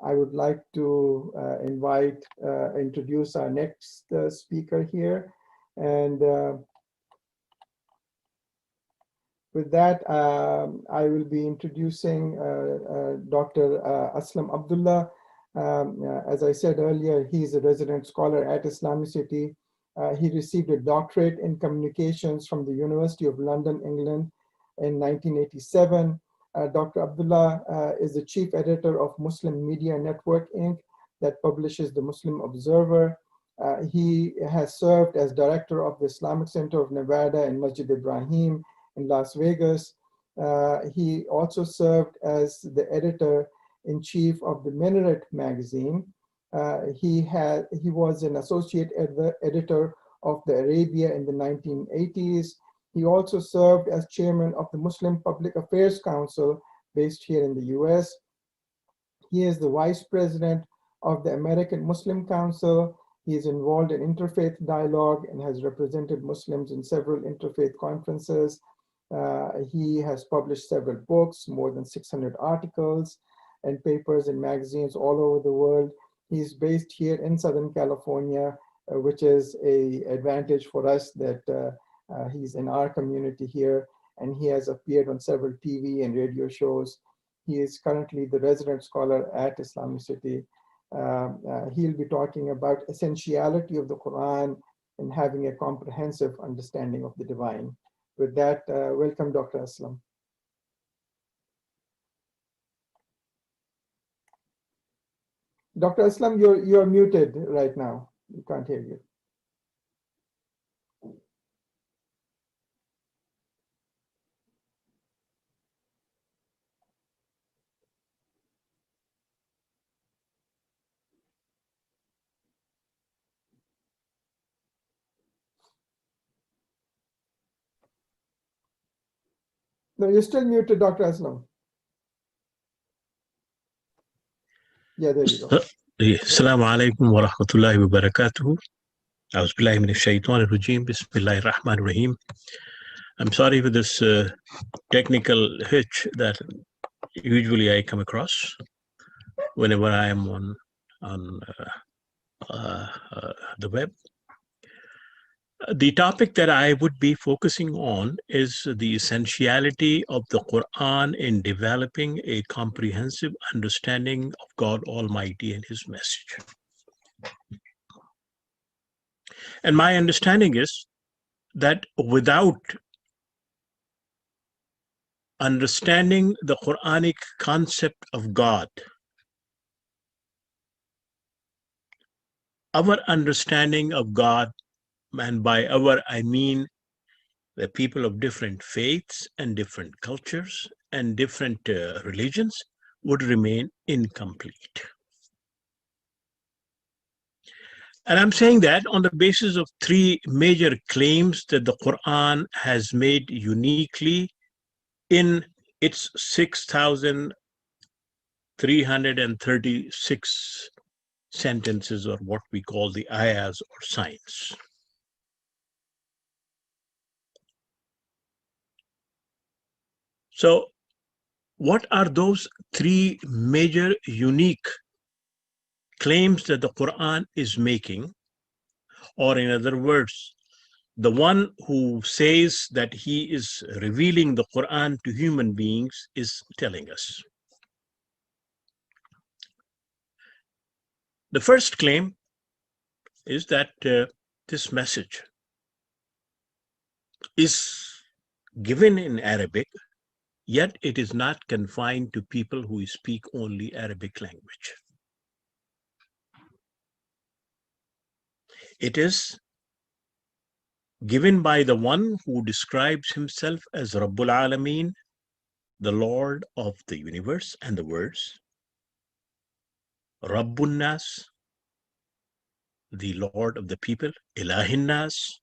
I would like to introduce our next speaker here. And with that, I will be introducing Dr. Aslam Abdullah. As I said earlier, he's a resident scholar at IslamiCity. He received a doctorate in communications from the University of London, England in 1987. Dr. Abdullah is the chief editor of Muslim Media Network, Inc., that publishes the Muslim Observer. He has served as director of the Islamic Center of Nevada and Masjid Ibrahim in Las Vegas. He also served as the editor-in-chief of the Minaret magazine. He was an associate editor of the Arabia in the 1980s. He also served as chairman of the Muslim Public Affairs Council based here in the US. He is the vice president of the American Muslim Council. He is involved in interfaith dialogue and has represented Muslims in several interfaith conferences. He has published several books, more than 600 articles and papers in magazines all over the world. He's based here in Southern California, which is an advantage for us that he's in our community here, and he has appeared on several TV and radio shows. He is currently the resident scholar at IslamiCity. He'll be talking about essentiality of the Quran and having a comprehensive understanding of the divine. With that, welcome, Dr. Aslam. Dr. Aslam, you're muted right now. We can't hear you. No, you're still muted, Dr. Aslam. Yeah, there you go. Assalamu alaikum wa rahmatullahi wa barakatuhu. A'udhu billahi minash shaitanir rajim. Bismillahir rahmanir rahim. I'm sorry for this technical hitch that usually I come across whenever I am on the web. The topic that I would be focusing on is the essentiality of the Quran in developing a comprehensive understanding of God Almighty and His message. And my understanding is that without understanding the Quranic concept of God, our understanding of God, and by our, I mean the people of different faiths and different cultures and different religions, would remain incomplete. And I'm saying that on the basis of three major claims that the Quran has made uniquely in its 6,336 sentences, or what we call the ayahs or signs. So what are those three major unique claims that the Quran is making? Or in other words, the one who says that he is revealing the Quran to human beings is telling us. The first claim is that this message is given in Arabic, yet it is not confined to people who speak only Arabic language. It is given by the one who describes himself as Rabbul Alameen, the Lord of the universe, and the words Rabbun Nas, the Lord of the people, Ilahin Nas,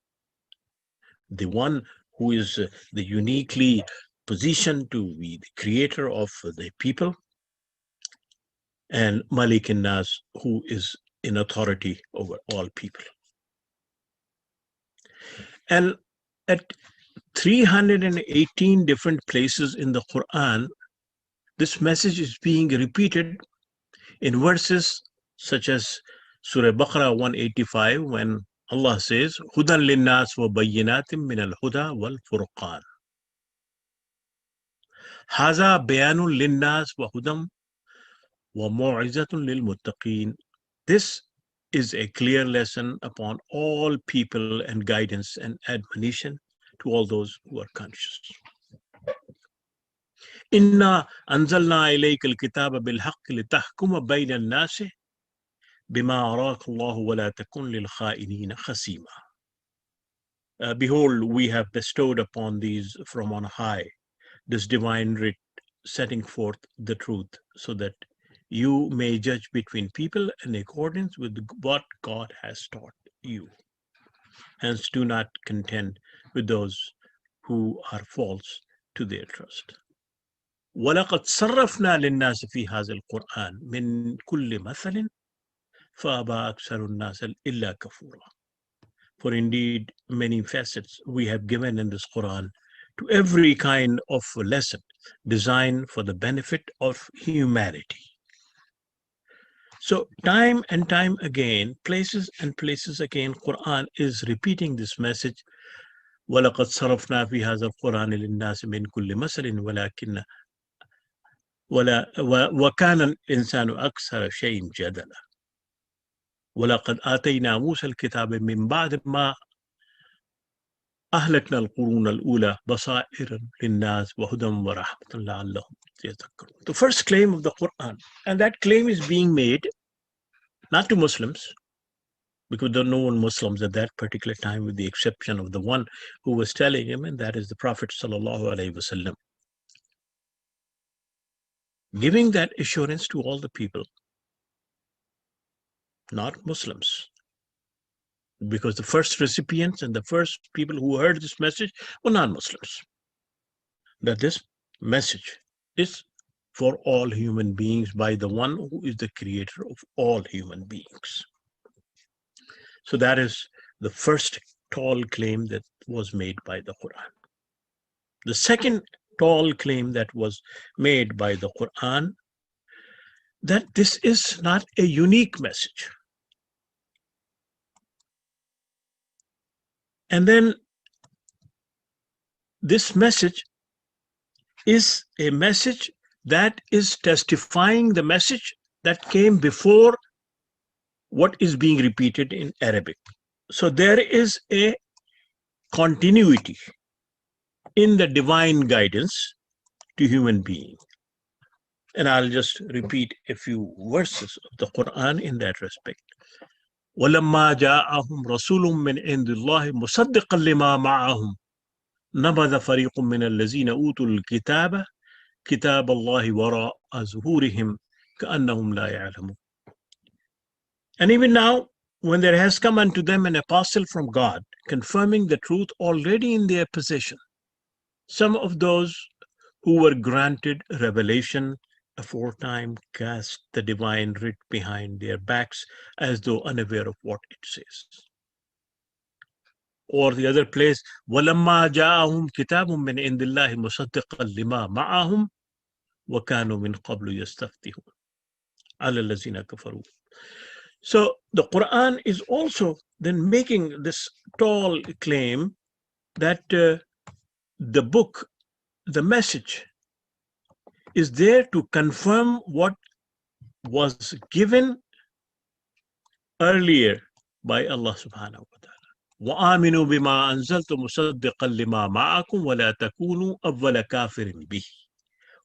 the one who is the uniquely positioned to be the creator of the people, and Malikin Nas, who is in authority over all people. And at 318 different places in the Quran, this message is being repeated In verses such as Surah Baqarah 185, when Allah says, Hudan linnas wa bayyinatim min al-huda wal furqan. Haza bayanun linnas wa hudam wa mu'izatun lil muttaqin. This is a clear lesson upon all people and guidance and admonition to all those who are conscious. Inna anzalna ilayka al-kitaba bil haqq litahkuma bayna an-nasi bima araka Allah wa la takun lil kha'inina khasima. Behold, we have bestowed upon these from on high this divine writ, setting forth the truth, so that you may judge between people in accordance with what God has taught you. Hence, do not contend with those who are false to their trust. وَلَقَدْ صَرَّفْنَا لِلنَّاسِ فِي هَذَا الْقُرْآنِ مِنْ كُلِّ مَثَلٍ فَأَبَى أَكْثَرُ النَّاسِ إِلَّا كَفُورًا. For indeed, many facets we have given in this Quran to every kind of lesson designed for the benefit of humanity. So time and time again, places and places again, Quran is repeating this message. وَلَقَدْ صَرَفْنَا فِي هَذَا الْقُرْآنِ لِلنَّاسِ مِنْ كُلِّ مَثَلٍ وَكَانَ الْإِنسَانُ أَكْثَرَ شَيْءٍ جَدَلًا وَلَقَدْ آتَيْنَا مُوسَى الْكِتَابَ مِنْ بَعْدِ مَا أهلكنا القرون الأولى بصائر للناس وهدى ورحمة لعلهم يذكرون. The first claim of the Quran, and that claim is being made not to Muslims, because there are no one Muslims at that particular time, with the exception of the one who was telling him, and that is the Prophet sallallahu alaihi wasallam, giving that assurance to all the people, not Muslims. Because the first recipients and the first people who heard this message were non-Muslims. That this message is for all human beings by the one who is the creator of all human beings. So that is the first tall claim that was made by the Quran. The second tall claim that was made by the Quran, that this is not a unique message. And then this message is a message that is testifying the message that came before what is being repeated in Arabic. So there is a continuity in the divine guidance to human being. And I'll just repeat a few verses of the Quran in that respect. وَلَمَّا جَاءَهُمْ رَسُولٌ مِّنْ عِنْدِ اللَّهِ مُصَدِّقًا لِمَا مَعَهُمْ نبذ فريق من الذين أوتوا الكتاب كتاب الله وراء ظهورهم كأنهم لا يعلمون. And even now, when there has come unto them an apostle from God, confirming the truth already in their possession, some of those who were granted revelation aforetime cast the divine writ behind their backs as though unaware of what it says. Or the other place, وَلَمَّا جَاءَهُمْ كِتَابٌ مِّنْ عِنْدِ اللَّهِ مُصَدِّقًا لِمَا مَعَهُمْ وَكَانُوا مِنْ قَبْلُ يَسْتَفْتِحُونَ عَلَى الَّذِينَ كَفَرُوا. So the Quran is also then making this tall claim that the book, the message, is there to confirm what was given earlier by Allah subhanahu wa ta'ala. وَآمِنُوا بِمَا أَنزَلْتُ مُصَدِّقًا لِمَا مَعَكُمْ وَلَا تَكُونُوا أَوَّلَ كَافِرٍ بِهِ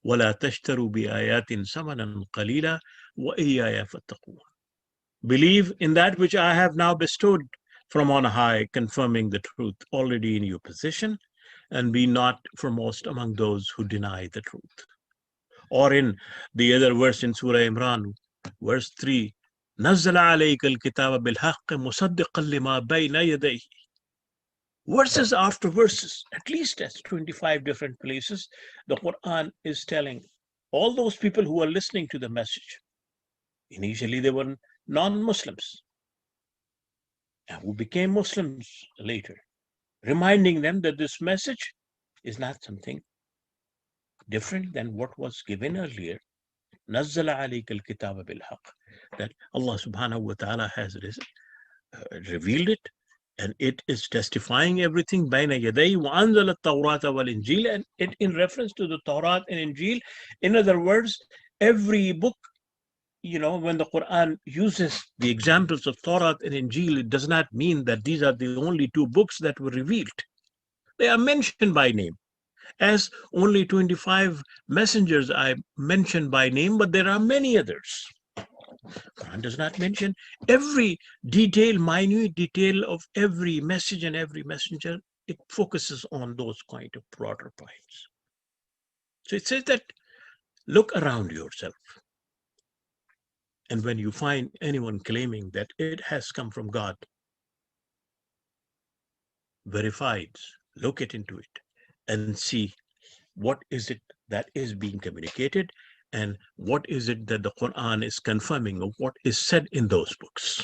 وَلَا تَشْتَرُوا بِآيَاتٍ ثَمَنًا قَلِيلًا وَإِيَّايَ فَاتَّقُونِ. Believe in that which I have now bestowed from on high, confirming the truth already in your possession, and be not foremost among those who deny the truth. Or in the other verse in Surah Imran, verse 3, نزل عليك الكتاب بالحق مصدقا لما بين يديه. Verses after verses, at least at 25 different places, the Quran is telling all those people who are listening to the message. Initially, they were non-Muslims and who became Muslims later, reminding them that this message is not something different than what was given earlier. نزل عليك الكتاب بالحق. That Allah subhanahu wa ta'ala has revealed it, and it is testifying everything. بين يديه وأنزل التوراة والإنجيل, and it in reference to the Torah and Injil. In other words, every book, when the Quran uses the examples of Torah and Injil, it does not mean that these are the only two books that were revealed. They are mentioned by name, as only 25 messengers I mentioned by name, but there are many others. Quran does not mention every detail, minute detail of every message and every messenger. It focuses on those kind of broader points. So it says that look around yourself. And when you find anyone claiming that it has come from God, verify it, look into it, and see what is it that is being communicated, and what is it that the Quran is confirming of what is said in those books.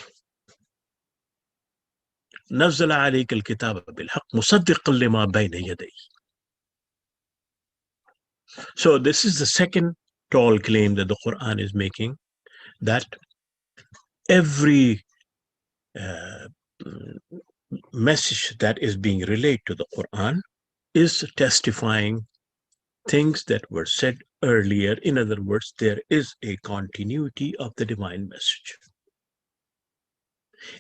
نزل عليك الكتاب بالحق مصدقا لما بين يديه. So this is the second tall claim that the Quran is making, that every message that is being relayed to the Quran is testifying things that were said earlier. In other words, there is a continuity of the divine message.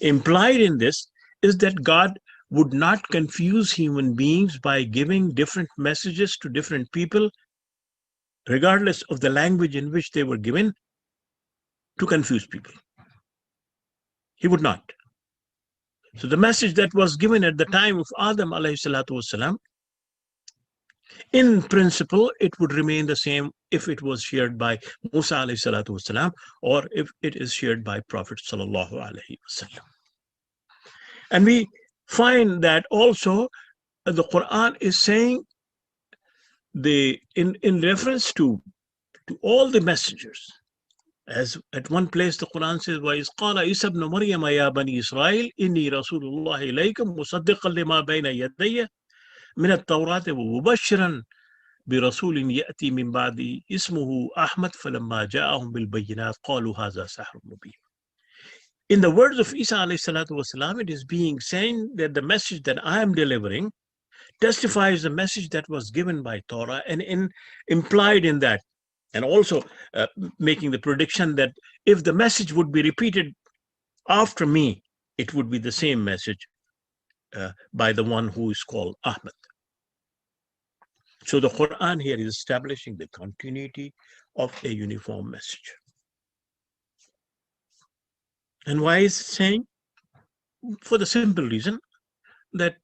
Implied in this is that God would not confuse human beings by giving different messages to different people, regardless of the language in which they were given, to confuse people. He would not. So the message that was given at the time of Adam alayhi salatu wasalam, in principle, it would remain the same if it was shared by Musa alayhi salatu wasalam, or if it is shared by Prophet sallallahu alayhi wasallam. And we find that also the Quran is saying in reference to all the messengers, as at one place the Quran says, وَإِذْ قَالَ عِيسَى ابْنُ مَرْيَمَ يَا بَنِي إِسْرَائِيلَ إِنِّي رَسُولُ اللَّهِ إِلَيْكُمْ مُصَدِّقًا لِمَا بَيْنَ يَدَيَّ مِنَ التَّوْرَاةِ وَمُبَشِّرًا برسول يأتي من بعدي اسمه أحمد فلما جاءهم بالبينات قالوا هذا سحر مبين. In the words of Isa alayhi salatu wasalam, it is being saying that the message that I am delivering testifies the message that was given by Torah, and implied in that, and also making the prediction that if the message would be repeated after me, it would be the same message by the one who is called Ahmad. So the Quran here is establishing the continuity of a uniform message. And why is it saying? For the simple reason that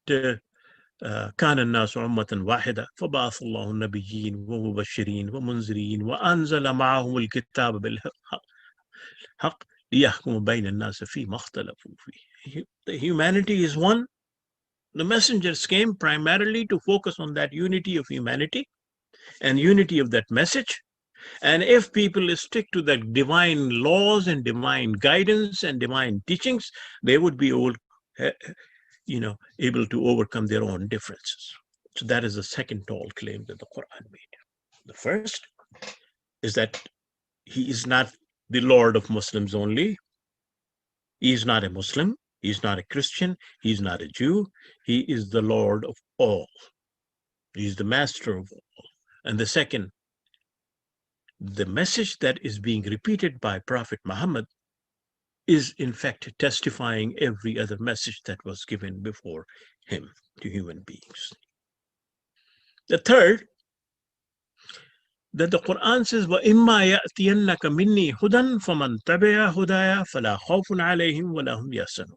كان الناس أمة واحدة فبعث الله النبيين ومبشرين ومنذرين وأنزل معهم الكتاب بالحق ليحكم بين الناس فيما اختلفوا فيه. The humanity is one. The messengers came primarily to focus on that unity of humanity and unity of that message. And if people stick to the divine laws and divine guidance and divine teachings, they would be all, able to overcome their own differences. So that is the second tall claim that the Quran made. The first is that he is not the Lord of Muslims only. He is not a Muslim. He is not a Christian. He is not a Jew. He is the Lord of all. He is the master of all. And the second, the message that is being repeated by Prophet Muhammad is in fact testifying every other message that was given before him to human beings. The third, that the Quran says, وَإِمَّا يَأْتِيَنَّكَ مِنِّي هُدًى فَمَنْ تَبِعَ هُدَايَ فَلَا خَوْفٌ عَلَيْهِمْ وَلَا هُمْ يَحْزَنُونَ.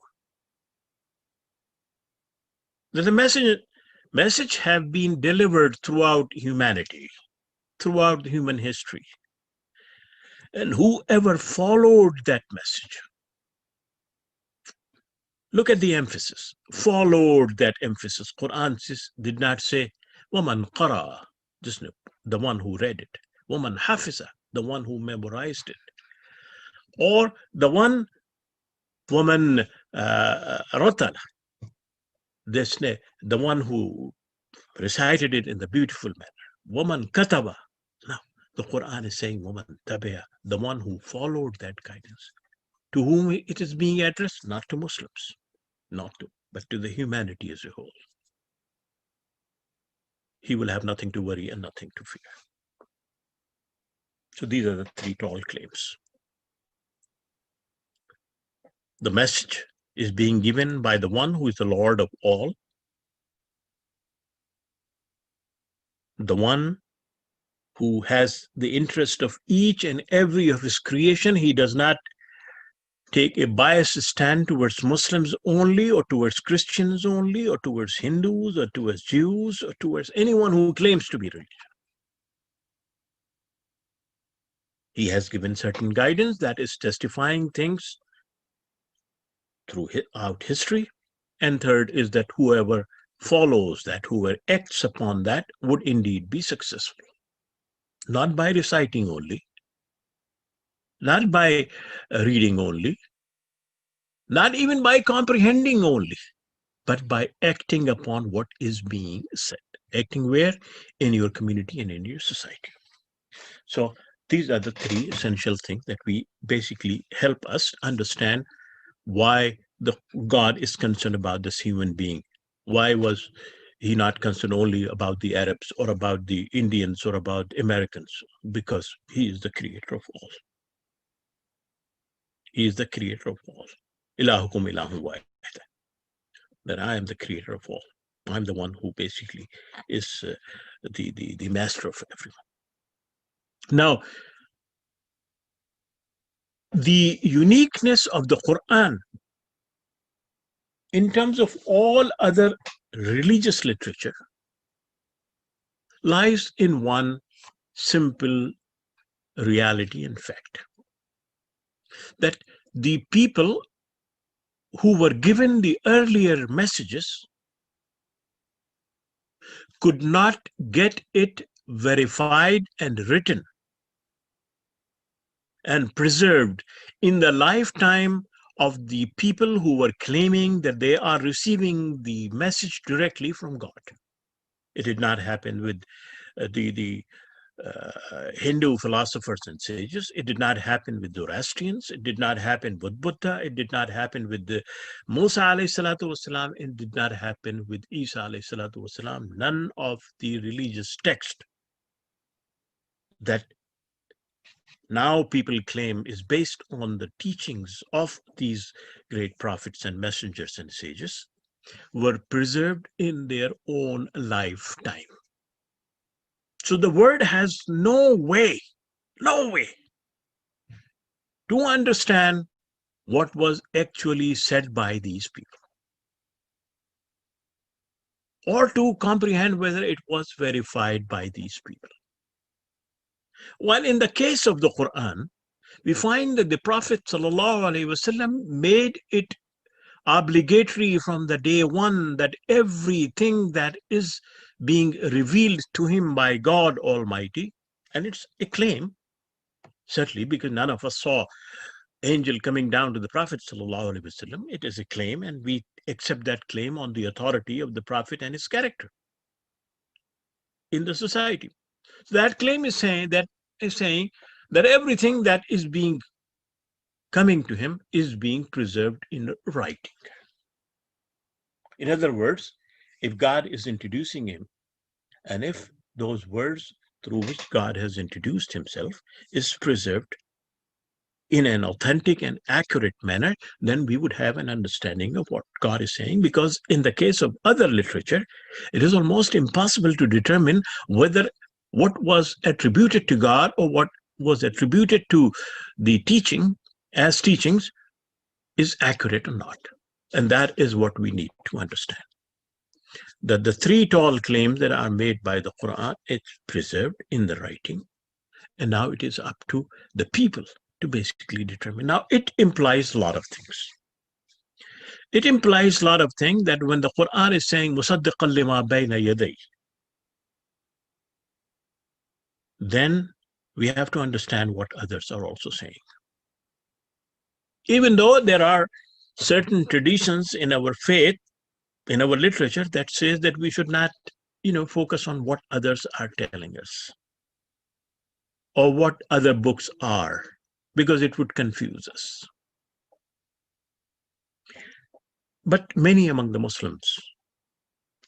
That the message have been delivered throughout humanity, throughout human history. And whoever followed that message, look at the emphasis, followed that emphasis. Quran did not say, وَمَنْ قَرَأَ, just the one who read it. وَمَنْ حَفِظَ, the one who memorized it. Or the one, وَمَنْ رَتَلَ, the one who recited it in the beautiful manner. وَمَنْ كَتَبَ. Now, The Quran is saying, woman, tabi'a, the one who followed that guidance. To whom it is being addressed? Not to Muslims, but to the humanity as a whole. He will have nothing to worry and nothing to fear. So these are the three tall claims. The message is being given by the one who is the Lord of all, the one who has the interest of each and every of his creation. He does not take a biased stand towards Muslims only, or towards Christians only, or towards Hindus, or towards Jews, or towards anyone who claims to be religious. He has given certain guidance that is testifying things throughout history. And third is that whoever follows that, whoever acts upon that, would indeed be successful. Not by reciting only, not by reading only, not even by comprehending only, but by acting upon what is being said. Acting where? In your community and in your society. So these are the three essential things that we basically help us understand why God is concerned about this human being. Why was he not concerned only about the Arabs or about the Indians or about Americans? Because he is the creator of all. He is the creator of all. Ilahukum ilahun wahid. That I am the creator of all. I'm the one who basically is the master of everyone. Now, the uniqueness of the Quran in terms of all other religious literature lies in one simple reality and fact, that the people who were given the earlier messages could not get it verified and written and preserved in the lifetime of the people who were claiming that they are receiving the message directly from God. It did not happen with the Hindu philosophers and sages. It did not happen with Zoroastrians. It did not happen with Buddha. It did not happen with the Musa alayhi salatu wasalam. It did not happen with Isa alayhi salatu wasalam. None of the religious text that now people claim is based on the teachings of these great prophets and messengers and sages were preserved in their own lifetime. So the world has no way to understand what was actually said by these people, or to comprehend whether it was verified by these people. While in the case of the Quran, we find that the Prophet ﷺ made it obligatory from the day one that everything that is being revealed to him by God Almighty, and it's a claim, certainly, because none of us saw angel coming down to the Prophet ﷺ. It is a claim, and we accept that claim on the authority of the Prophet and his character in the society. So that claim is saying that everything that is being coming to him is being preserved in writing. In other words, if God is introducing him, and if those words through which God has introduced himself is preserved in an authentic and accurate manner, then we would have an understanding of what God is saying. Because in the case of other literature, it is almost impossible to determine whether what was attributed to God or what was attributed to the teaching as teachings is accurate or not. And that is what we need to understand. That the three tall claims that are made by the Quran, it's preserved in the writing. And now it is up to the people to basically determine. Now, it implies a lot of things. It implies a lot of things that when the Quran is saying, مُصَدِّقًا لِمَا بَيْنَ يَدَيْهِ, then we have to understand what others are also saying. Even though there are certain traditions in our faith, in our literature, that says that we should not, focus on what others are telling us, or what other books are, because it would confuse us. But many among the Muslims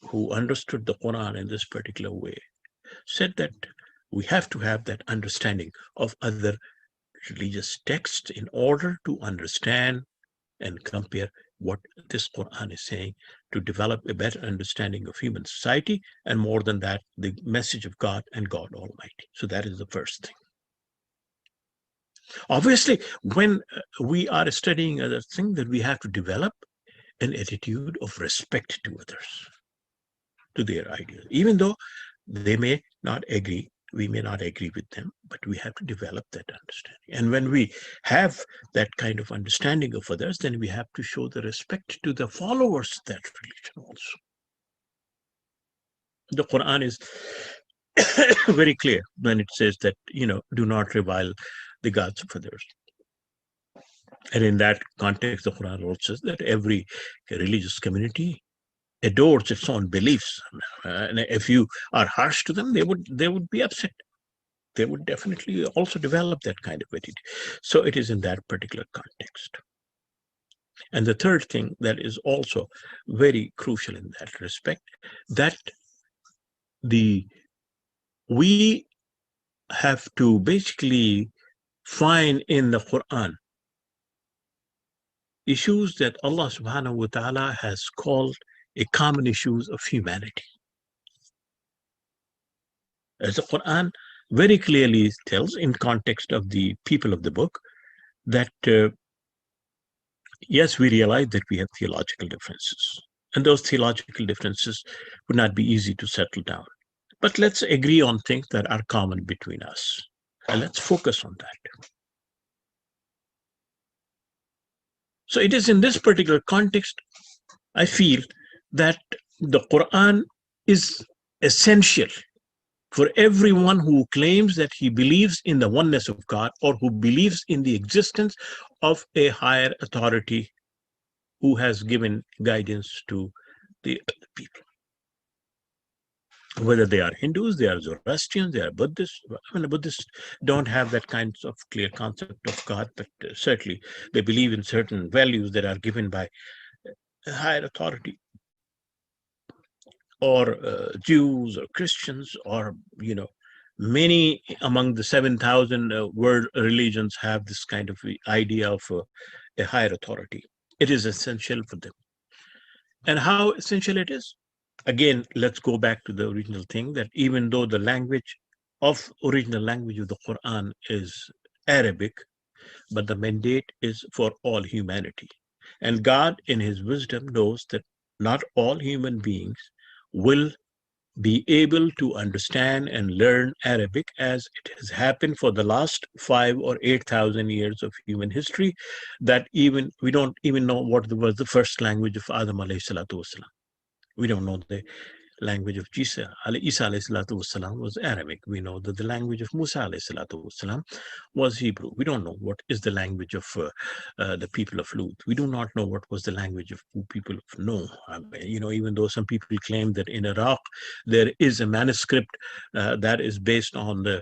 who understood the Quran in this particular way said that we have to have that understanding of other religious texts in order to understand and compare what this Quran is saying, to develop a better understanding of human society, and more than that, the message of God and God Almighty. So that is the first thing. Obviously, when we are studying other things, that we have to develop an attitude of respect to others, to their ideas, even though they may not agree. We may not agree with them, but we have to develop that understanding. And when we have that kind of understanding of others, then we have to show the respect to the followers of that religion also. The Quran is very clear when it says that, do not revile the gods of others. And in that context, the Quran also says that every religious community adores its own beliefs. And if you are harsh to them, they would be upset. They would definitely also develop that kind of attitude. So it is in that particular context. And the third thing that is also very crucial in that respect, that we have to basically find in the Quran issues that Allah subhanahu wa ta'ala has called a common issues of humanity. As the Quran very clearly tells in context of the people of the book, that yes, we realize that we have theological differences, and those theological differences would not be easy to settle down. But let's agree on things that are common between us, and let's focus on that. So it is in this particular context, I feel, that the Quran is essential for everyone who claims that he believes in the oneness of God, or who believes in the existence of a higher authority who has given guidance to the people. Whether they are Hindus, they are Zoroastrians, they are Buddhists. I mean, the Buddhists don't have that kind of clear concept of God, but certainly they believe in certain values that are given by a higher authority. Or Jews or Christians, or many among the 7,000 world religions have this kind of idea of a higher authority. It is essential for them. And how essential it is? Again, let's go back to the original thing, that even though the original language of the Quran is Arabic, but the mandate is for all humanity. And God, in his wisdom, knows that not all human beings will be able to understand and learn Arabic, as it has happened for the last 5 or 8,000 years of human history, that even we don't even know what was the first language of Adam alayhi salatu wasalam. We don't know the language of Isa alayhi salatu wasalam was Arabic. We know that the language of Musa alayhi salatu wasalam was Hebrew. We don't know what is the language of the people of Lut. We do not know what was the language of people of Noah. I mean, even though some people claim that in Iraq there is a manuscript that is based on the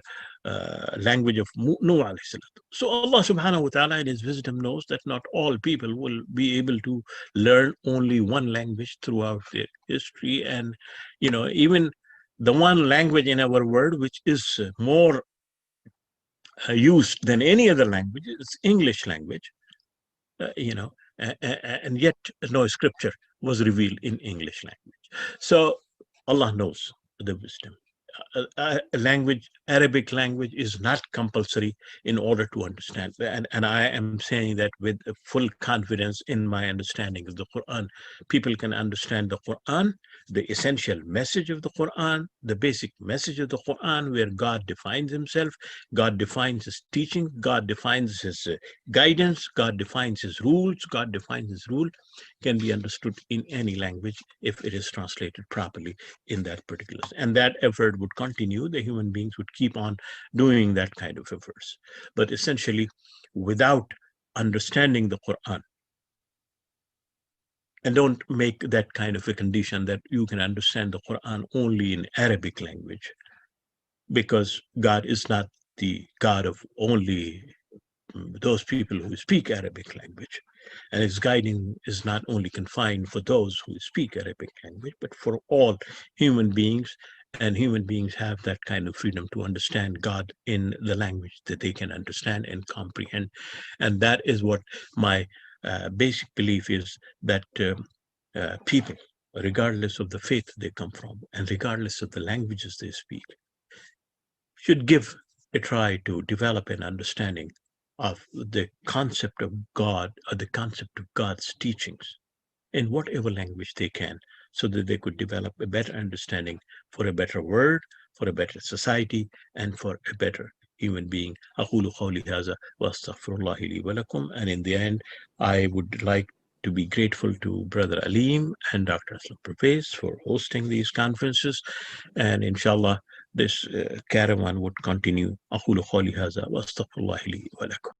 language of Noah alayhi salatu. So Allah subhanahu wa ta'ala in his wisdom knows that not all people will be able to learn only one language throughout their history. And even the one language in our world which is more used than any other language is English language. And yet no scripture was revealed in English language. So Allah knows the wisdom. Arabic language is not compulsory in order to understand. And I am saying that with full confidence in my understanding of the Quran. People can understand the Quran, the essential message of the Quran, the basic message of the Quran, where God defines himself, God defines his teaching, God defines his guidance, God defines his rules, God defines his rule, can be understood in any language if it is translated properly in that particular. And that effort would continue. The human beings would keep on doing that kind of efforts. But essentially, without understanding the Quran, and don't make that kind of a condition that you can understand the Quran only in Arabic language, because God is not the God of only those people who speak Arabic language. And its guiding is not only confined for those who speak Arabic language, but for all human beings. And human beings have that kind of freedom to understand God in the language that they can understand and comprehend. And that is what my basic belief is, that people, regardless of the faith they come from and regardless of the languages they speak, should give a try to develop an understanding of the concept of God or the concept of God's teachings in whatever language they can, so that they could develop a better understanding for a better world, for a better society, and for a better human being. أقول قولي هذا وأستغفر الله لي ولكم. And in the end, I would like to be grateful to Brother Aleem and Dr. Aslam Pervez for hosting these conferences. And inshallah, this caravan would continue. أقول قولي هذا وأستغفر الله لي ولكم.